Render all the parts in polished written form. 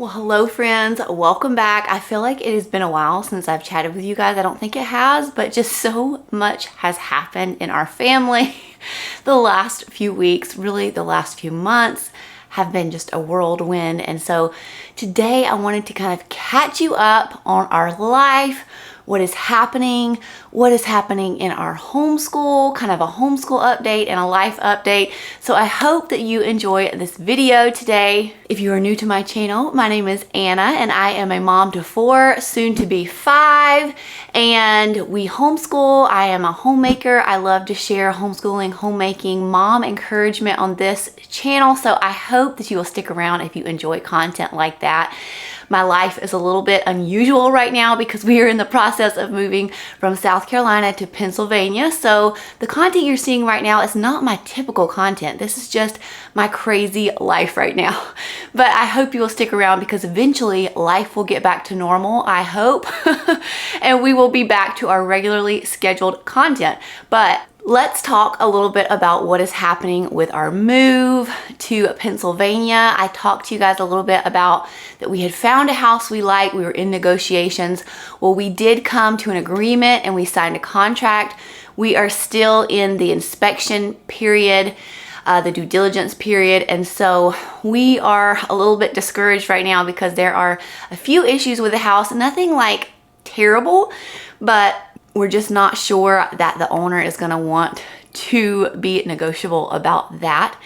Well, hello friends, welcome back. I feel like it has been a while since I've chatted with you guys. I don't think it has, but just so much has happened in our family. The last few weeks, really the last few months have been just a whirlwind. And so today I wanted to kind of catch you up on our life, what is happening in our homeschool, kind of a homeschool update and a life update. So I hope that you enjoy this video today. If you are new to my channel, my name is Anna and I am a mom to 4, soon to be 5, and we homeschool. I am a homemaker. I love to share homeschooling, homemaking, mom encouragement on this channel. So I hope that you will stick around if you enjoy content like that. My life is a little bit unusual right now because we are in the process of moving from South Carolina to Pennsylvania. So the content you're seeing right now is not my typical content. This is just my crazy life right now. But I hope you will stick around because eventually life will get back to normal, I hope. And we will be back to our regularly scheduled content. But let's talk a little bit about what is happening with our move to Pennsylvania. I talked to you guys a little bit about that we had found a house we like. We were in negotiations. Well, we did come to an agreement and we signed a contract. We are still in the inspection period, the due diligence period. And so we are a little bit discouraged right now because there are a few issues with the house, nothing like terrible, but we're just not sure that the owner is going to want to be negotiable about that.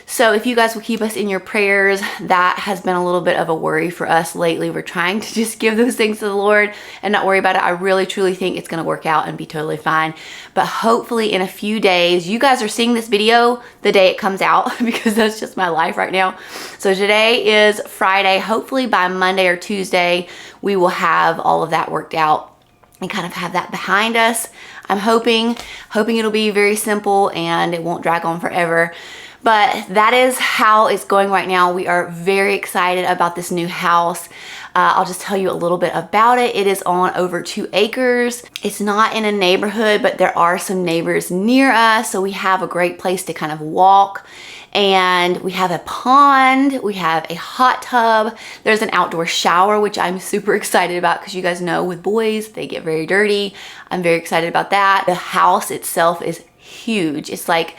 So if you guys will keep us in your prayers, that has been a little bit of a worry for us lately. We're trying to just give those things to the Lord and not worry about it. I really truly think it's going to work out and be totally fine. But hopefully in a few days, you guys are seeing this video the day it comes out because that's just my life right now. So today is Friday. Hopefully by Monday or Tuesday, we will have all of that worked out and kind of have that behind us. I'm hoping it'll be very simple and it won't drag on forever. But that is how it's going right now. We are very excited about this new house. I'll just tell you a little bit about it. It is on over 2 acres. It's not in a neighborhood, but there are some neighbors near us. So we have a great place to kind of walk. And we have a pond, we have a hot tub, there's an outdoor shower, which I'm super excited about because you guys know with boys, they get very dirty. I'm very excited about that. The house itself is huge. It's like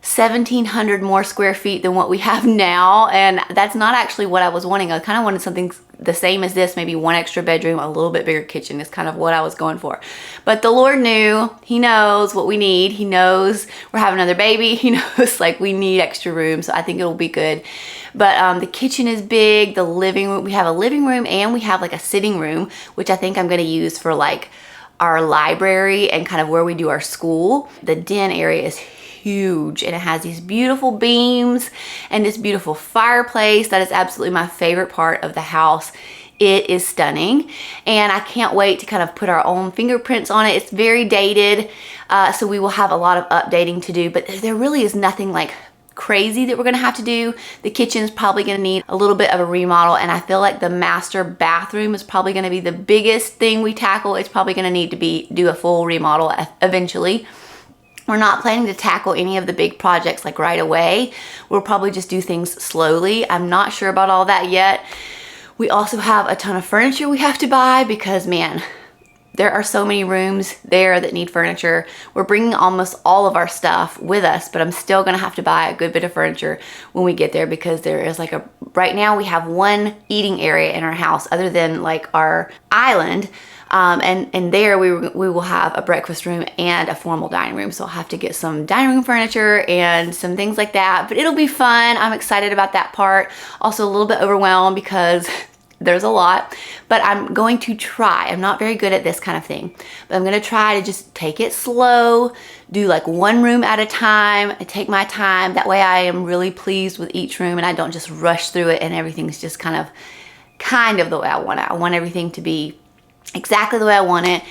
1,700 more square feet than what we have now. And that's not actually what I was wanting. I kind of wanted something the same as this, maybe 1 extra bedroom, a little bit bigger kitchen is kind of what I was going for. But the Lord knew, He knows what we need. He knows we're having another baby. He knows like we need extra room. So I think it'll be good. But the kitchen is big, the living room, we have a living room and we have like a sitting room, which I think I'm going to use for like our library and kind of where we do our school. The den area is huge and it has these beautiful beams and this beautiful fireplace. That is absolutely my favorite part of the house. It is stunning and I can't wait to kind of put our own fingerprints on it. It's very dated, so we will have a lot of updating to do, but there really is nothing like crazy that we're gonna have to do. The kitchen is probably gonna need a little bit of a remodel, and I feel like the master bathroom is probably gonna be the biggest thing we tackle. It's probably gonna need to do a full remodel eventually. We're not planning to tackle any of the big projects like right away. We'll probably just do things slowly. I'm not sure about all that yet. We also have a ton of furniture we have to buy because, man, there are so many rooms there that need furniture. We're bringing almost all of our stuff with us, but I'm still gonna have to buy a good bit of furniture when we get there because there is like right now we have 1 eating area in our house other than like our island. And there we will have a breakfast room and a formal dining room. So I'll have to get some dining room furniture and some things like that, but it'll be fun. I'm excited about that part. Also a little bit overwhelmed because there's a lot, but I'm going to try. I'm not very good at this kind of thing, but I'm going to try to just take it slow, do like 1 room at a time, and take my time. That way I am really pleased with each room and I don't just rush through it and everything's just kind of the way I want it. I want everything to be exactly the way I want it,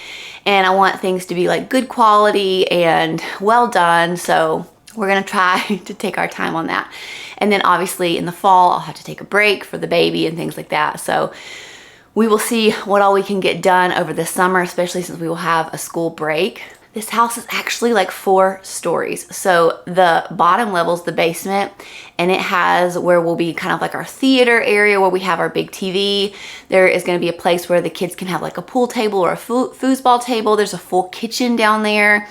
and I want things to be like good quality and well done. So we're gonna try to take our time on that. And then obviously in the fall, I'll have to take a break for the baby and things like that. So we will see what all we can get done over the summer, especially since we will have a school break. This house is actually like 4 stories. So the bottom level is the basement, and it has where will be kind of like our theater area where we have our big TV. There is going to be a place where the kids can have like a pool table or a foosball table. There's a full kitchen down there,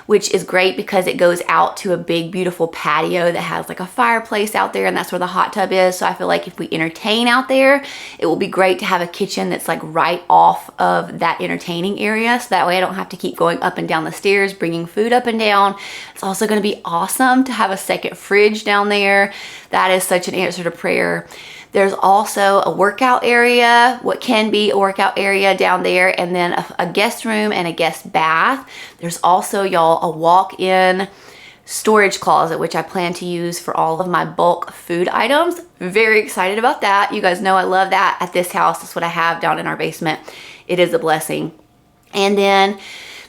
which is great because it goes out to a big, beautiful patio that has like a fireplace out there, and that's where the hot tub is. So I feel like if we entertain out there, it will be great to have a kitchen that's like right off of that entertaining area. So that way I don't have to keep going up and down the stairs, bringing food up and down. It's also gonna be awesome to have a second fridge down there. That is such an answer to prayer. There's also a workout area, what can be a workout area down there, and then a guest room and a guest bath. There's also, y'all, a walk-in storage closet, which I plan to use for all of my bulk food items. Very excited about that. You guys know I love that at this house. That's what I have down in our basement. It is a blessing. And then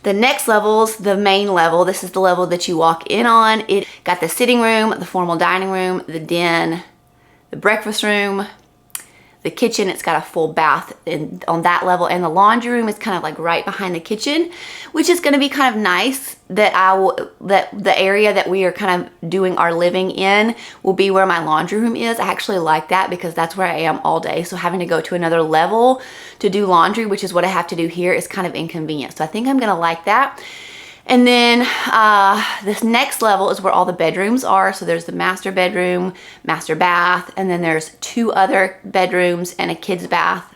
the next level's the main level. This is the level that you walk in on. It got the sitting room, the formal dining room, the den, the breakfast room, the kitchen. It's got a full bath on that level, and the laundry room is kind of like right behind the kitchen, which is going to be kind of nice. That the area that we are kind of doing our living in will be where my laundry room is. I actually like that because that's where I am all day. So having to go to another level to do laundry, which is what I have to do here, is kind of inconvenient. So I think I'm going to like that. And then this next level is where all the bedrooms are. So there's the master bedroom, master bath, and then there's 2 other bedrooms and a kid's bath.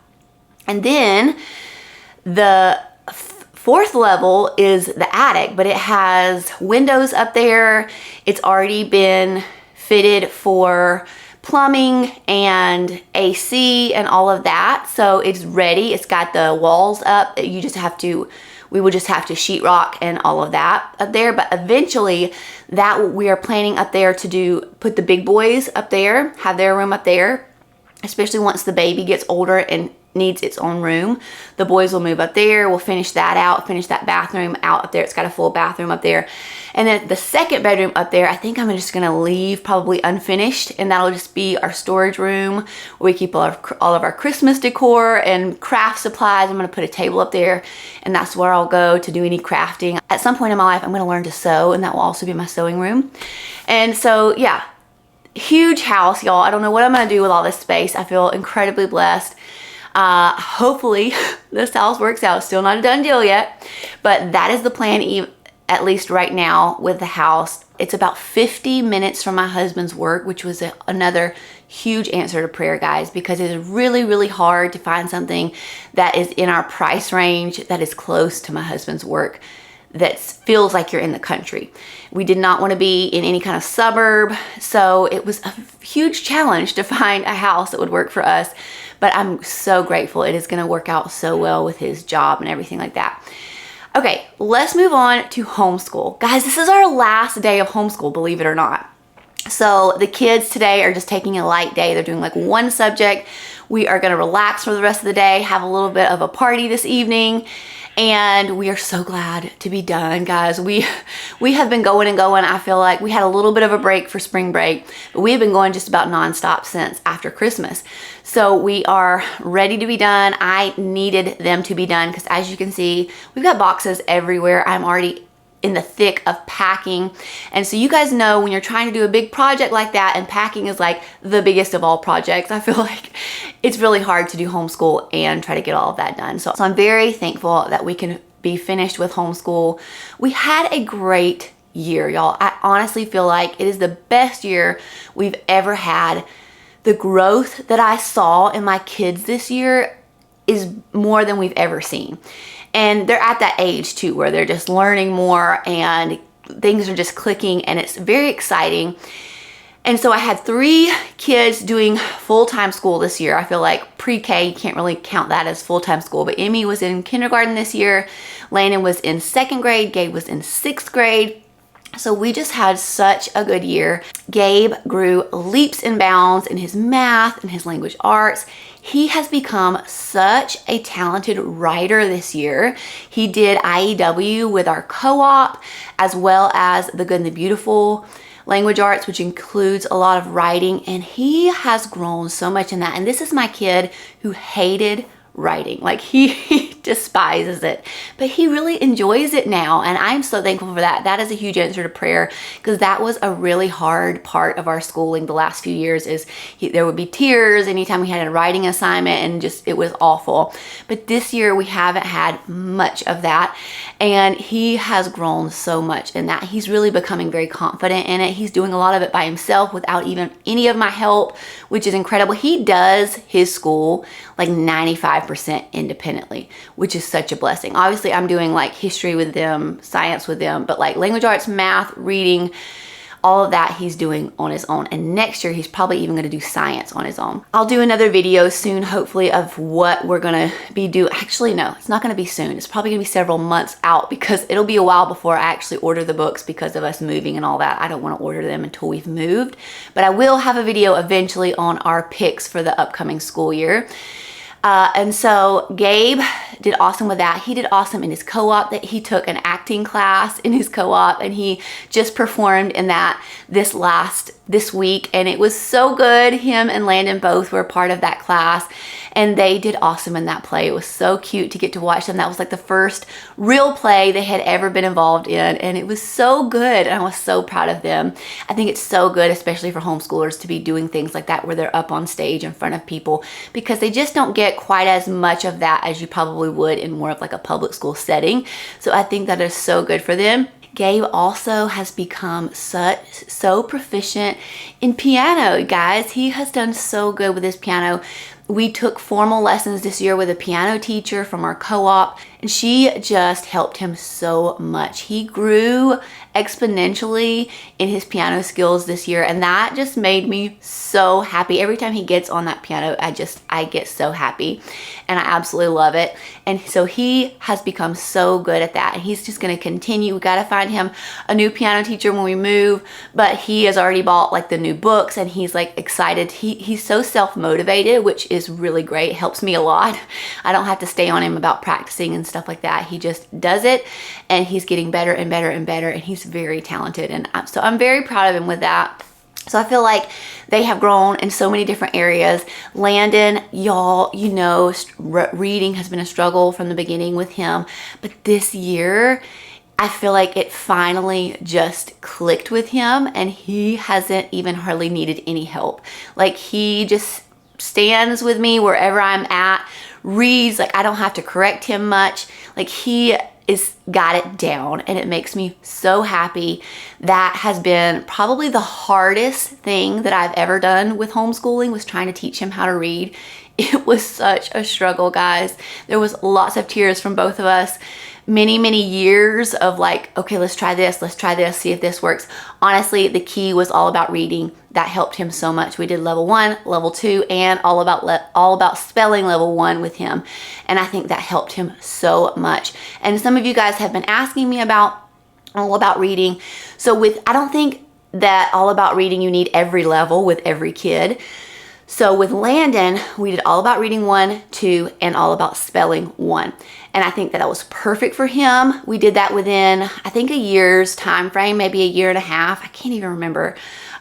And then the 4th level is the attic, but it has windows up there. It's already been fitted for plumbing and AC and all of that. So it's ready. It's got the walls up. We will just have to sheetrock and all of that up there. But eventually that we are planning up there to put the big boys up there, have their room up there, especially once the baby gets older and needs its own room. The boys will move up there. We'll finish that out, finish that bathroom out up there. It's got a full bathroom up there. And then the second bedroom up there, I think I'm just gonna leave probably unfinished, and that'll just be our storage room where we keep all of our Christmas decor and craft supplies. I'm gonna put a table up there, and that's where I'll go to do any crafting. At some point in my life, I'm gonna learn to sew, and that will also be my sewing room. And so, yeah, huge house, y'all. I don't know what I'm gonna do with all this space. I feel incredibly blessed. Hopefully this house works out. Still not a done deal yet, but that is the plan, at least right now with the house. It's about 50 minutes from my husband's work, which was another huge answer to prayer, guys, because it is really, really hard to find something that is in our price range that is close to my husband's work, that feels like you're in the country. We did not want to be in any kind of suburb, so it was a huge challenge to find a house that would work for us. But I'm so grateful. It is going to work out so well with his job and everything like that. Okay, let's move on to homeschool. Guys, this is our last day of homeschool, believe it or not. So the kids today are just taking a light day. They're doing like 1 subject. We are going to relax for the rest of the day, have a little bit of a party this evening. And we are so glad to be done, guys. We have been going and going. I feel like we had a little bit of a break for spring break, but we've been going just about nonstop since after Christmas. So we are ready to be done. I needed them to be done because, as you can see, we've got boxes everywhere. I'm already in the thick of packing. And so you guys know when you're trying to do a big project like that, and packing is like the biggest of all projects, I feel like it's really hard to do homeschool and try to get all of that done. So I'm very thankful that we can be finished with homeschool. We had a great year, y'all. I honestly feel like it is the best year we've ever had. The growth that I saw in my kids this year is more than we've ever seen. And they're at that age too, where they're just learning more and things are just clicking, and it's very exciting. And so I had 3 kids doing full-time school this year. I feel like pre-K, you can't really count that as full-time school, but Emmy was in kindergarten this year. Landon was in 2nd grade. Gabe was in 6th grade. So we just had such a good year. Gabe grew leaps and bounds in his math and his language arts. He has become such a talented writer this year. He did IEW with our co-op, as well as the Good and the Beautiful language arts, which includes a lot of writing, and he has grown so much in that. And this is my kid who hated writing. Like he despises it, but he really enjoys it now, and I'm so thankful for that. That is a huge answer to prayer, because that was a really hard part of our schooling the last few years. There would be tears anytime we had a writing assignment, and just it was awful. But this year we haven't had much of that, and he has grown so much in that. He's really becoming very confident in it. He's doing a lot of it by himself without even any of my help, which is incredible. He does his school like 95% independently, which is such a blessing. Obviously, I'm doing like history with them, science with them, but like language arts, math, reading, all of that he's doing on his own. And next year, he's probably even gonna do science on his own. I'll do another video soon, hopefully, of what we're gonna be doing. Actually, no, it's not gonna be soon. It's probably gonna be several months out, because it'll be a while before I actually order the books because of us moving and all that. I don't wanna order them until we've moved. But I will have a video eventually on our picks for the upcoming school year. And so Gabe did awesome with that. He did awesome in his co-op. That he took an acting class in his co-op, and he just performed in that this week, and it was so good. Him and Landon both were part of that class, and they did awesome in that play. It was so cute to get to watch them. That was like the first real play they had ever been involved in, and it was so good, and I was so proud of them. I think it's so good, especially for homeschoolers, to be doing things like that where they're up on stage in front of people, because they just don't get quite as much of that as you probably would in more of like a public school setting. So I think that is so good for them. Gabe also has become so proficient in piano, guys. He has done so good with his piano. We took formal lessons this year with a piano teacher from our co-op, and she just helped him so much. He grew exponentially in his piano skills this year, and that just made me so happy. Every time he gets on that piano, I get so happy, and I absolutely love it. And so he has become so good at that, and he's just going to continue. We got to find him a new piano teacher when we move, but he has already bought like the new books, and he's like excited. He's so self-motivated, which is really great. It helps me a lot. I don't have to stay on him about practicing and stuff like that. He just does it, and he's getting better and better and better, and he's very talented, and so I'm very proud of him with that. So I feel like they have grown in so many different areas. Landon, y'all, you know, reading has been a struggle from the beginning with him, but this year I feel like it finally just clicked with him, and he hasn't even hardly needed any help. Like, he just stands with me wherever I'm at, reads, like I don't have to correct him much. Like, he is got it down, and it makes me so happy. That has been probably the hardest thing that I've ever done with homeschooling, was trying to teach him how to read. It was such a struggle, guys. There was lots of tears from both of us. Many years of like, okay, let's try this, see if this works. Honestly, the key was all about reading. That helped him so much. We did level 1, level 2, and all about spelling level 1 with him. And I think that helped him so much. And some of you guys have been asking me about all about reading. So I don't think that all about reading you need every level with every kid. So with Landon, we did all about reading 1, 2, and all about spelling 1. And I think that was perfect for him. We did that within, I think, a year's time frame, maybe a year and a half. I can't even remember.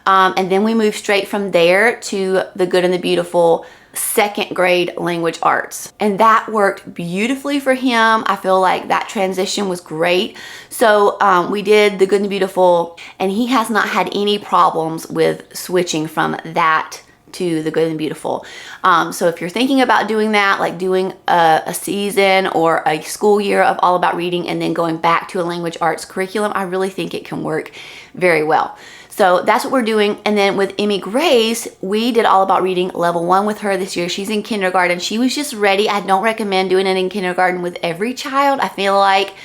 And then we moved straight from there to the Good and the Beautiful 2nd grade language arts. And that worked beautifully for him. I feel like that transition was great. So we did the Good and the Beautiful, and he has not had any problems with switching from that to the Good and Beautiful. So if you're thinking about doing that, like doing a season or a school year of all about reading and then going back to a language arts curriculum, I really think it can work very well. So that's what we're doing. And then with Emmy Grace, we did all about reading level 1 with her this year. She's in kindergarten. She was just ready. I don't recommend doing it in kindergarten with every child. I feel like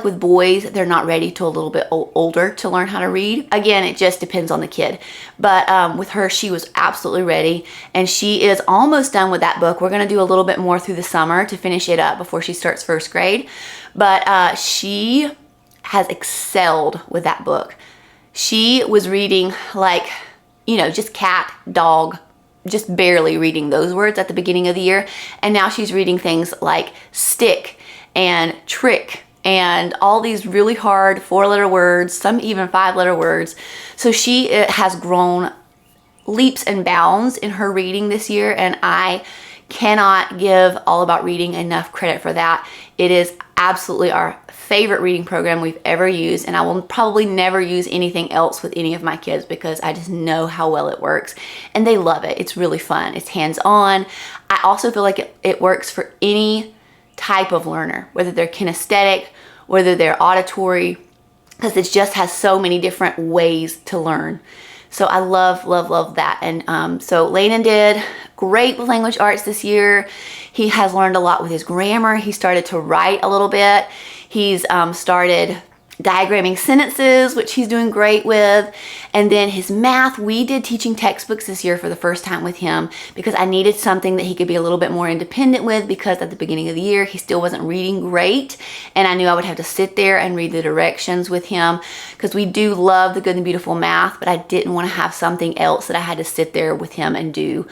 with boys, they're not ready till a little bit older to learn how to read. Again, it just depends on the kid. But with her, she was absolutely ready, and she is almost done with that book. We're gonna do a little bit more through the summer to finish it up before she starts 1st grade. But she has excelled with that book. She was reading like, you know, just cat, dog, just barely reading those words at the beginning of the year. And now she's reading things like stick and trick and all these really hard 4-letter words, some even 5-letter words. So she has grown leaps and bounds in her reading this year, and I Cannot give All About Reading enough credit for that. It is absolutely our favorite reading program we've ever used, and I will probably never use anything else with any of my kids because I just know how well it works, and they love it. It's really fun. It's hands-on. I also feel like it works for any type of learner, whether they're kinesthetic, whether they're auditory, because it just has so many different ways to learn. So I love, love, love that. And so Landon did great with language arts this year. He has learned a lot with his grammar. He started to write a little bit. He's started diagramming sentences, which he's doing great with. And then his math, we did teaching textbooks this year for the first time with him because I needed something that he could be a little bit more independent with, because at the beginning of the year, he still wasn't reading great. And I knew I would have to sit there and read the directions with him, because we do love the Good and Beautiful math, but I didn't want to have something else that I had to sit there with him and do.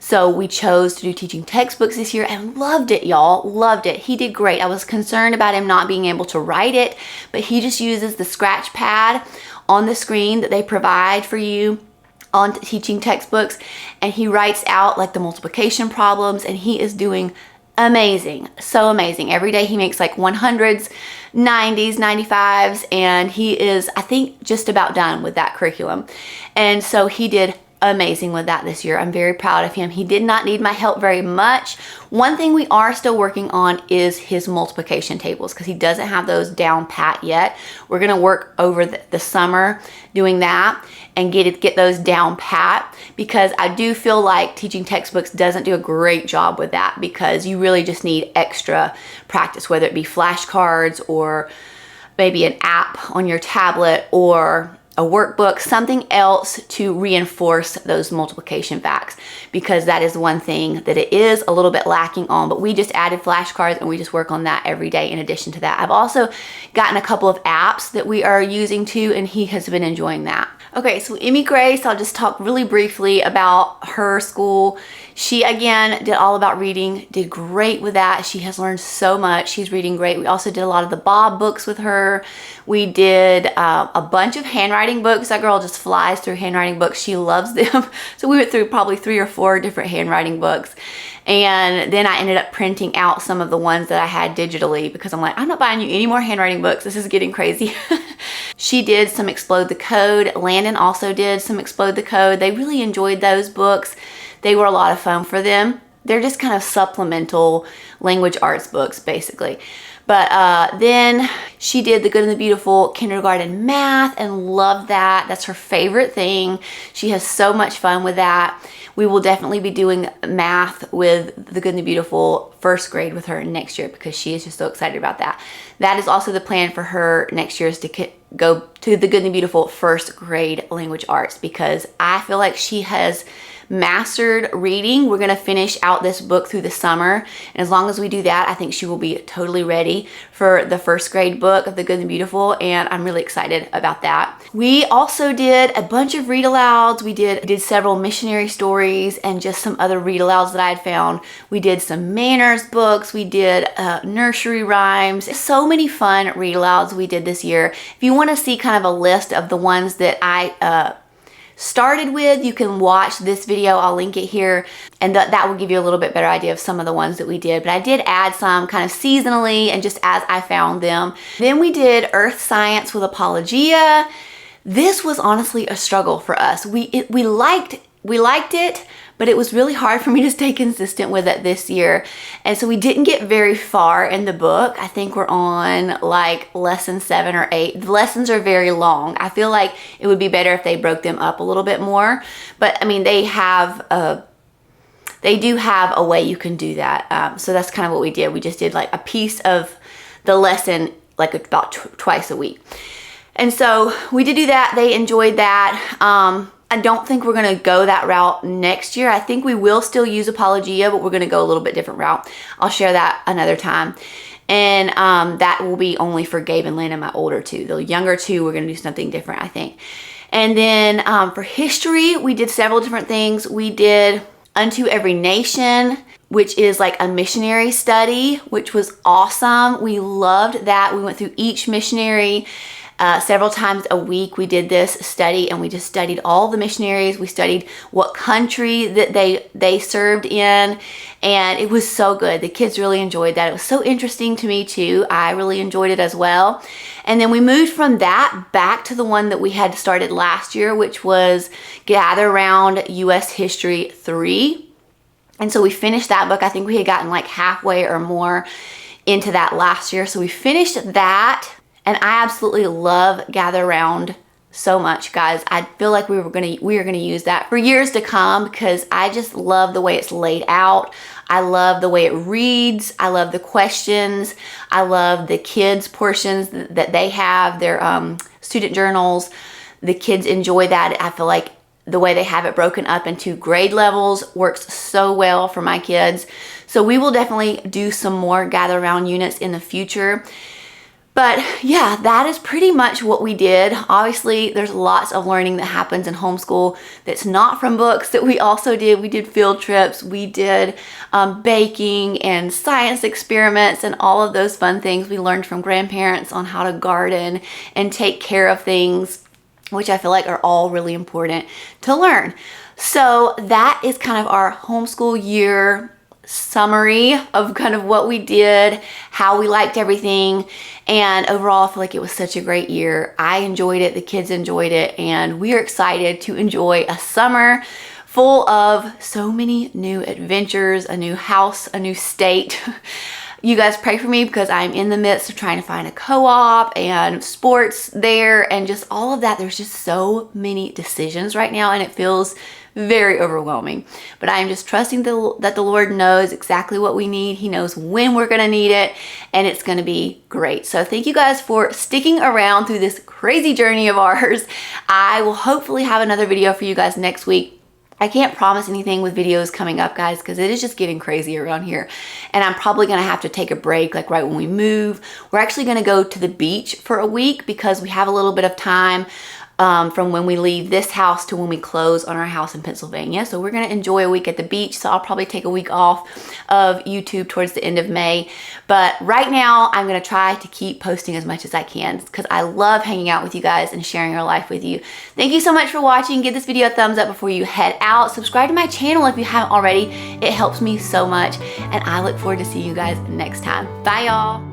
So we chose to do teaching textbooks this year and loved it, y'all. Loved it. He did great. I was concerned about him not being able to write it, but he just uses the scratch pad on the screen that they provide for you on teaching textbooks, and he writes out like the multiplication problems, and he is doing amazing. So amazing. Every day he makes like 100s, 90s, 95s, and he is, I think, just about done with that curriculum. And so he did amazing with that this year. I'm very proud of him. He did not need my help very much. One thing we are still working on is his multiplication tables, because he doesn't have those down pat yet. We're going to work over the summer doing that and get those down pat, because I do feel like teaching textbooks doesn't do a great job with that, because you really just need extra practice, whether it be flashcards or maybe an app on your tablet or a workbook, something else to reinforce those multiplication facts, because that is one thing that it is a little bit lacking on. But we just added flashcards and we just work on that every day in addition to that. I've also gotten a couple of apps that we are using too, and he has been enjoying that. Okay, so Emmy Grace, I'll just talk really briefly about her school. She, again, did All About Reading, did great with that. She has learned so much. She's reading great. We also did a lot of the Bob books with her. We did a bunch of handwriting books. That girl just flies through handwriting books. She loves them. So we went through probably 3 or 4 different handwriting books. And then I ended up printing out some of the ones that I had digitally, because I'm like, I'm not buying you any more handwriting books. This is getting crazy. She did some Explode the Code. Landon also did some Explode the Code. They really enjoyed those books. They were a lot of fun for them. They're just kind of supplemental language arts books, basically. But then she did the Good and the Beautiful kindergarten math and loved that. That's her favorite thing. She has so much fun with that. We will definitely be doing math with the Good and the Beautiful first grade with her next year, because she is just so excited about that. That is also the plan for her next year, is to go to the Good and the Beautiful first grade language arts, because I feel like she has mastered reading. We're going to finish out this book through the summer, and as long as we do that, I think she will be totally ready for the first grade book of the Good and the Beautiful, and I'm really excited about that. We also did a bunch of read alouds. We did several missionary stories and just some other read alouds that I had found. We did some manners books. We did nursery rhymes. So many fun read alouds we did this year. If you want to see kind of a list of the ones that I started with, you can watch this video. I'll link it here, and that will give you a little bit better idea of some of the ones that we did. But I did add some kind of seasonally and just as I found them. Then we did Earth Science with Apologia. This was honestly a struggle for us. We liked it, but it was really hard for me to stay consistent with it this year. And so we didn't get very far in the book. I think we're on like lesson 7 or 8. The lessons are very long. I feel like it would be better if they broke them up a little bit more. But I mean, they do have a way you can do that. So that's kind of what we did. We just did like a piece of the lesson like about twice a week. And so we did do that. They enjoyed that. I don't think we're going to go that route next year. I think we will still use Apologia, but we're going to go a little bit different route. I'll share that another time. And that will be only for Gabe and Landon, my older two. The younger two, we're going to do something different, I think. And then for history, we did several different things. We did Unto Every Nation, which is like a missionary study, which was awesome. We loved that. We went through each missionary Several times a week we did this study, and we just studied all the missionaries. We studied what country that they served in, and it was so good. The kids really enjoyed that. It was so interesting to me too. I really enjoyed it as well. And then we moved from that back to the one that we had started last year, which was Gather Around U.S. History 3. And so we finished that book. I think we had gotten like halfway or more into that last year. So we finished that, and I absolutely love Gather Around so much, guys. I feel like we are gonna use that for years to come, because I just love the way it's laid out. I love the way it reads. I love the questions. I love the kids portions that they have, their student journals. The kids enjoy that. I feel like the way they have it broken up into grade levels works so well for my kids. So we will definitely do some more Gather Around units in the future. But yeah, that is pretty much what we did. Obviously, there's lots of learning that happens in homeschool that's not from books that we also did. We did field trips, we did baking and science experiments and all of those fun things. We learned from grandparents on how to garden and take care of things, which I feel like are all really important to learn. So that is kind of our homeschool year summary of kind of what we did, how we liked everything, and overall I feel like it was such a great year. I enjoyed it, the kids enjoyed it, and we are excited to enjoy a summer full of so many new adventures, a new house, a new state. You guys pray for me, because I'm in the midst of trying to find a co-op and sports there and just all of that. There's just so many decisions right now, and it feels very overwhelming. But I am just trusting that the Lord knows exactly what we need. He knows when we're going to need it, and it's going to be great. So thank you guys for sticking around through this crazy journey of ours. I will hopefully have another video for you guys next week. I can't promise anything with videos coming up, guys, because it is just getting crazy around here. And I'm probably going to have to take a break, like right when we move. We're actually going to go to the beach for a week, because we have a little bit of time from when we leave this house to when we close on our house in Pennsylvania. So we're going to enjoy a week at the beach. So I'll probably take a week off of YouTube towards the end of May. But right now I'm going to try to keep posting as much as I can, because I love hanging out with you guys and sharing our life with you. Thank you so much for watching. Give this video a thumbs up before you head out. Subscribe to my channel if you haven't already. It helps me so much. And I look forward to seeing you guys next time. Bye, y'all.